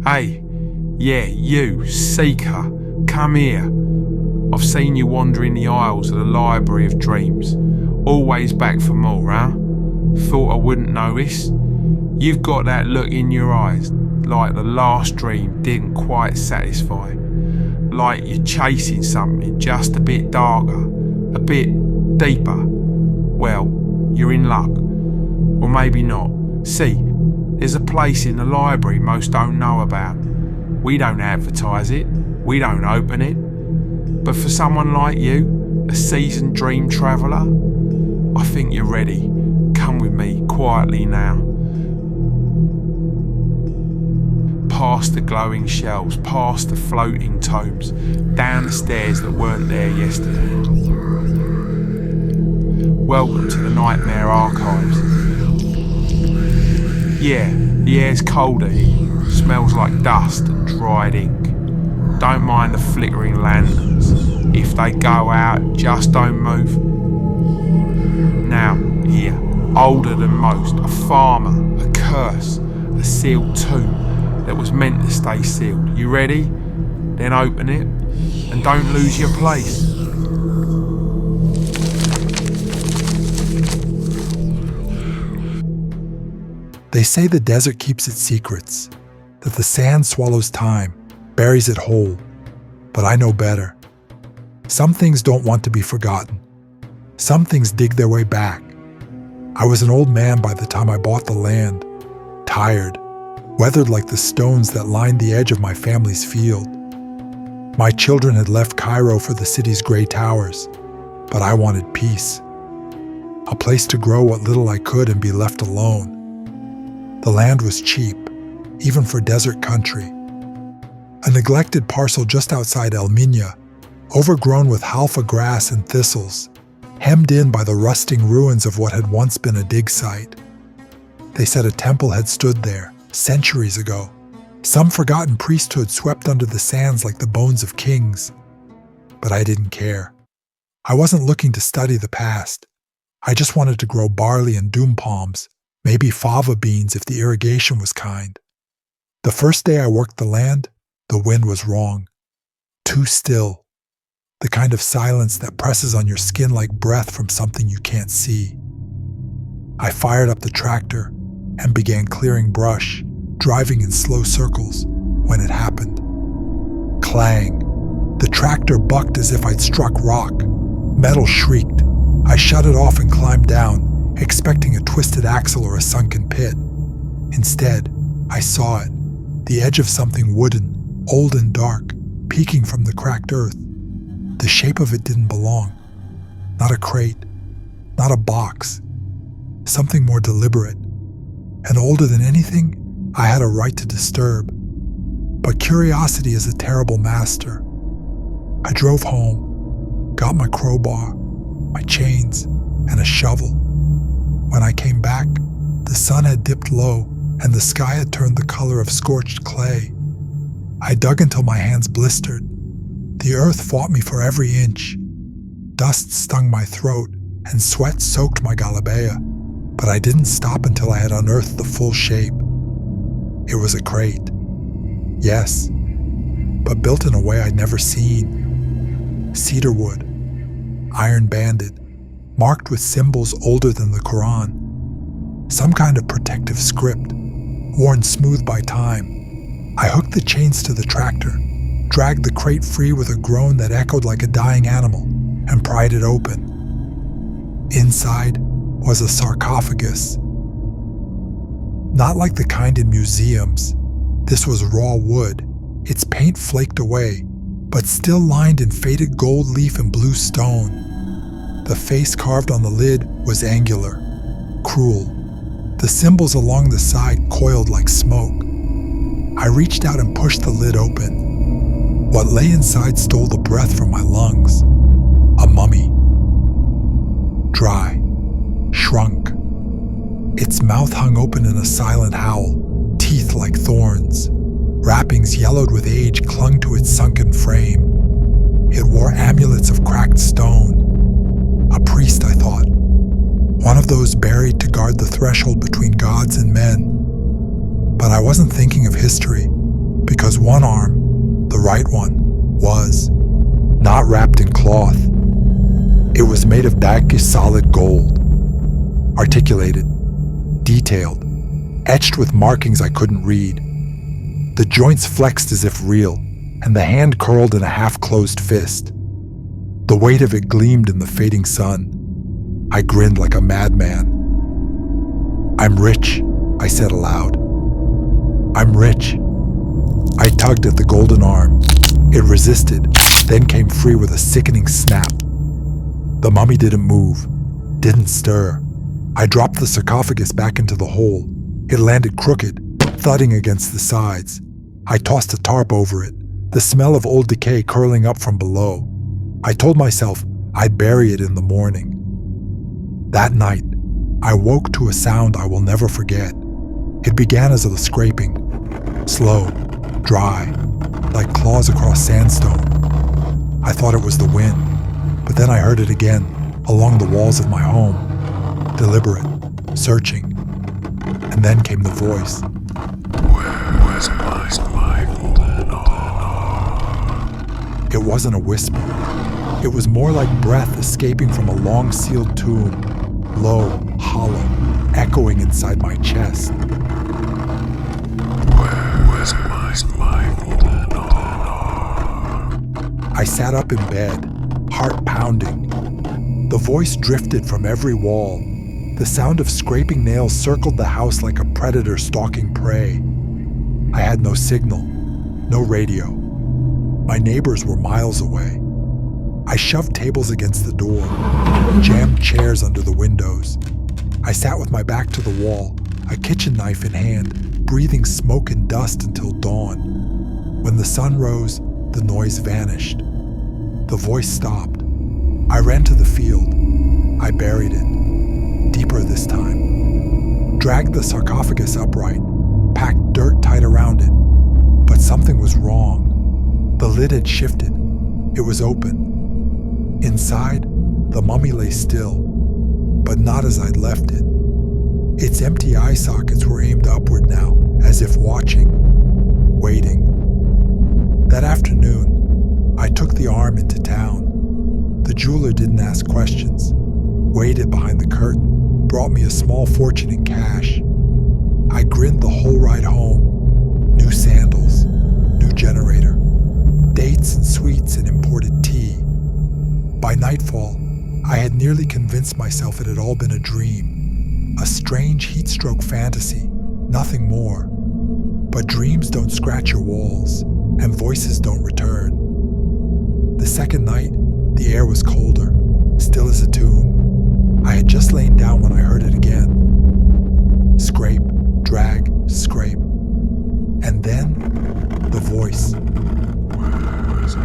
Hey, yeah, you, seeker, come here. I've seen you wandering the aisles of the Library of Dreams. Always back for more, huh? Thought I wouldn't notice. You've got that look in your eyes, like the last dream didn't quite satisfy. Like you're chasing something just a bit darker, a bit deeper. Well, you're in luck. Or maybe not. See, there's a place in the library most don't know about. We don't advertise it, we don't open it. But for someone like you, a seasoned dream traveller, I think you're ready. Come with me quietly now. Past the glowing shelves, past the floating tomes, down the stairs that weren't there yesterday. Welcome to the Nightmare Archives. Yeah, the air's colder here, smells like dust and dried ink. Don't mind the flickering lanterns. If they go out, just don't move. Now, here, older than most, a farmer, a curse, a sealed tomb that was meant to stay sealed. You ready? Then open it, and don't lose your place. They say the desert keeps its secrets, that the sand swallows time, buries it whole. But I know better. Some things don't want to be forgotten. Some things dig their way back. I was an old man by the time I bought the land, tired, weathered like the stones that lined the edge of my family's field. My children had left Cairo for the city's gray towers, but I wanted peace. A place to grow what little I could and be left alone. The land was cheap, even for desert country. A neglected parcel just outside El Minya, overgrown with halfa grass and thistles, hemmed in by the rusting ruins of what had once been a dig site. They said a temple had stood there, centuries ago. Some forgotten priesthood swept under the sands like the bones of kings. But I didn't care. I wasn't looking to study the past. I just wanted to grow barley and doom palms, maybe fava beans if the irrigation was kind. The first day I worked the land, the wind was wrong. Too still. The kind of silence that presses on your skin like breath from something you can't see. I fired up the tractor and began clearing brush, driving in slow circles, when it happened. Clang. The tractor bucked as if I'd struck rock. Metal shrieked. I shut it off and climbed down, expecting a twisted axle or a sunken pit. Instead, I saw it, the edge of something wooden, old and dark, peeking from the cracked earth. The shape of it didn't belong. Not a crate, not a box. Something more deliberate, and older than anything I had a right to disturb. But curiosity is a terrible master. I drove home, got my crowbar, my chains, and a shovel. When I came back, the sun had dipped low and the sky had turned the color of scorched clay. I dug until my hands blistered. The earth fought me for every inch. Dust stung my throat and sweat soaked my galabea, but I didn't stop until I had unearthed the full shape. It was a crate. Yes, but built in a way I'd never seen. Cedar wood, iron banded, marked with symbols older than the Quran. Some kind of protective script, worn smooth by time. I hooked the chains to the tractor, dragged the crate free with a groan that echoed like a dying animal, and pried it open. Inside was a sarcophagus. Not like the kind in museums. This was raw wood, its paint flaked away, but still lined in faded gold leaf and blue stone. The face carved on the lid was angular, cruel. The symbols along the side coiled like smoke. I reached out and pushed the lid open. What lay inside stole the breath from my lungs. A mummy. Dry. Shrunk. Its mouth hung open in a silent howl, teeth like thorns. Wrappings yellowed with age clung to its sunken frame. It wore amulets of cracked stone. A priest, I thought. One of those buried to guard the threshold between gods and men. But I wasn't thinking of history. because one arm, the right one, was not wrapped in cloth. It was made of darkish solid gold, articulated, detailed, etched with markings I couldn't read. The joints flexed as if real, and the hand curled in a half-closed fist. The weight of it gleamed in the fading sun. I grinned like a madman. "I'm rich," I said aloud. "I'm rich." I tugged at the golden arm. It resisted, then came free with a sickening snap. The mummy didn't move, didn't stir. I dropped the sarcophagus back into the hole. It landed crooked, thudding against the sides. I tossed a tarp over it, the smell of old decay curling up from below. I told myself I'd bury it in the morning. That night, I woke to a sound I will never forget. It began as a scraping, slow, dry, like claws across sandstone. I thought it was the wind, but then I heard it again, along the walls of my home, deliberate, searching. And then came the voice. "Where is my golden arm?" It wasn't a whisper. It was more like breath escaping from a long-sealed tomb, low, hollow, echoing inside my chest. "Where is my golden arm?" I sat up in bed, heart pounding. The voice drifted from every wall. The sound of scraping nails circled the house like a predator stalking prey. I had no signal, no radio. My neighbors were miles away. I shoved tables against the door, jammed chairs under the windows. I sat with my back to the wall, a kitchen knife in hand, breathing smoke and dust until dawn. When the sun rose, the noise vanished. The voice stopped. I ran to the field. I buried it. Deeper this time. Dragged the sarcophagus upright, packed dirt tight around it. But something was wrong. The lid had shifted. It was open. Inside, the mummy lay still, but not as I'd left it. Its empty eye sockets were aimed upward now, as if watching, waiting. That afternoon, I took the arm into town. The jeweler didn't ask questions, waited behind the curtain, brought me a small fortune in cash. I grinned the whole ride home. New sandals, new generator, dates and sweets and imported tea. By nightfall, I had nearly convinced myself it had all been a dream, a strange heat-stroke fantasy, nothing more. But dreams don't scratch your walls, and voices don't return. The second night, the air was colder, still as a tomb. I had just lain down when I heard it again. Scrape, drag, scrape. And then, the voice. "Where is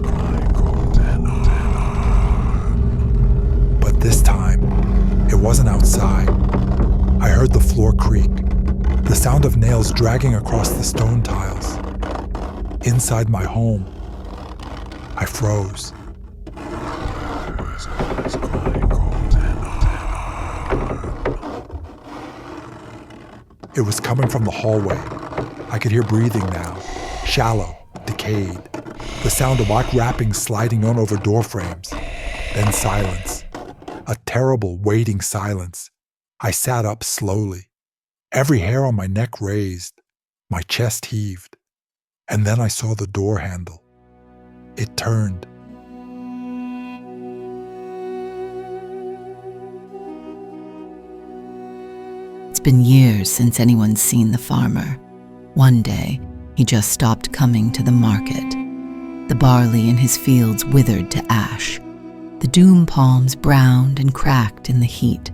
my golden arm?" But this time, it wasn't outside. I heard the floor creak, the sound of nails dragging across the stone tiles. Inside my home, I froze. "Where is my golden arm?" It was coming from the hallway. I could hear breathing now, shallow, decayed. The sound of lock wrappings sliding on over door frames. Then silence. A terrible, waiting silence. I sat up slowly. Every hair on my neck raised. My chest heaved. And then I saw the door handle. It turned. It's been years since anyone's seen the farmer. One day, he just stopped coming to the market. The barley in his fields withered to ash. The doom palms browned and cracked in the heat.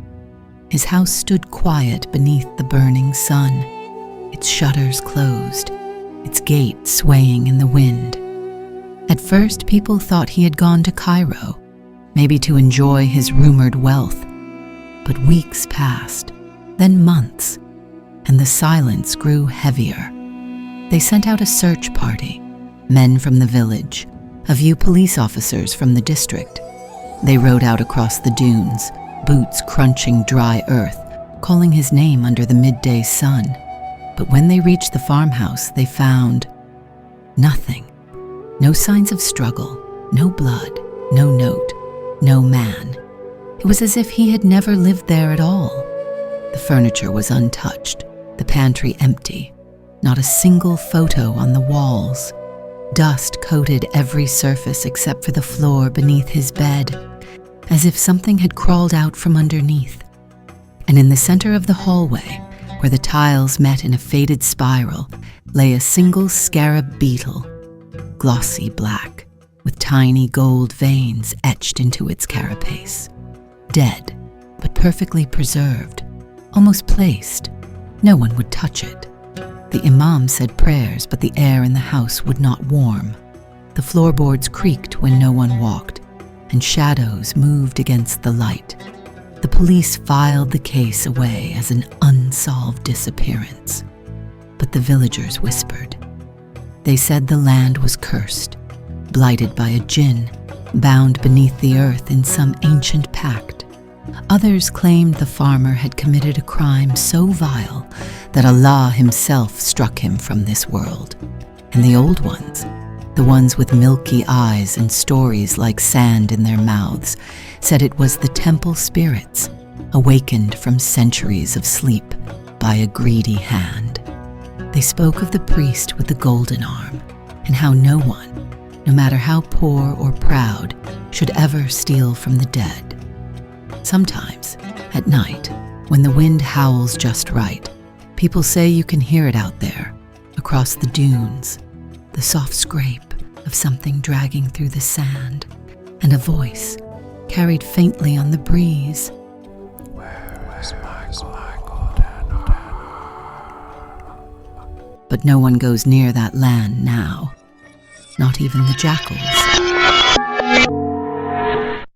His house stood quiet beneath the burning sun, its shutters closed, its gate swaying in the wind. At first, people thought he had gone to Cairo, maybe to enjoy his rumored wealth. But weeks passed, then months, and the silence grew heavier. They sent out a search party, men from the village, a few police officers from the district. They rode out across the dunes, boots crunching dry earth, calling his name under the midday sun. But when they reached the farmhouse, they found Nothing. No signs of struggle, no blood, no note, no man. It was as if he had never lived there at all. The furniture was untouched, the pantry empty, not a single photo on the walls. Dust coated every surface except for the floor beneath his bed, as if something had crawled out from underneath. And in the center of the hallway, where the tiles met in a faded spiral, lay a single scarab beetle, glossy black, with tiny gold veins etched into its carapace. Dead, but perfectly preserved, almost placed. No one would touch it. The imam said prayers, but the air in the house would not warm. The floorboards creaked when no one walked, and shadows moved against the light. The police filed the case away as an unsolved disappearance. But the villagers whispered. They said the land was cursed, blighted by a jinn, bound beneath the earth in some ancient pact. Others claimed the farmer had committed a crime so vile that Allah himself struck him from this world. And the old ones, the ones with milky eyes and stories like sand in their mouths, said it was the temple spirits, awakened from centuries of sleep by a greedy hand. They spoke of the priest with the golden arm, and how no one, no matter how poor or proud, should ever steal from the dead. Sometimes, at night, when the wind howls just right, people say you can hear it out there, across the dunes, the soft scrape of something dragging through the sand, and a voice, carried faintly on the breeze. Where is Michael? But no one goes near that land now, not even the jackals.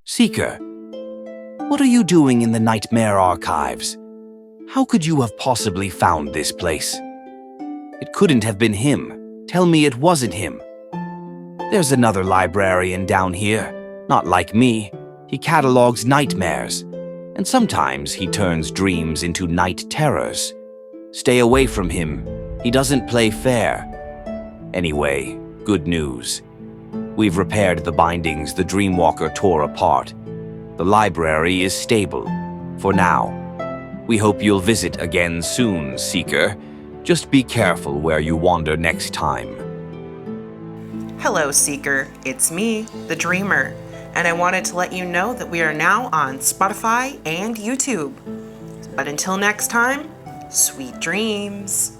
Seeker, what are you doing in the Nightmare Archives? How could you have possibly found this place? It couldn't have been him. Tell me it wasn't him. There's another librarian down here, not like me. He catalogs nightmares, and sometimes he turns dreams into night terrors. Stay away from him. He doesn't play fair. Anyway, good news. We've repaired the bindings the Dreamwalker tore apart. The library is stable, for now. We hope you'll visit again soon, Seeker. Just be careful where you wander next time. Hello, Seeker. It's me, the Dreamer, and I wanted to let you know that we are now on Spotify and YouTube. But until next time, sweet dreams.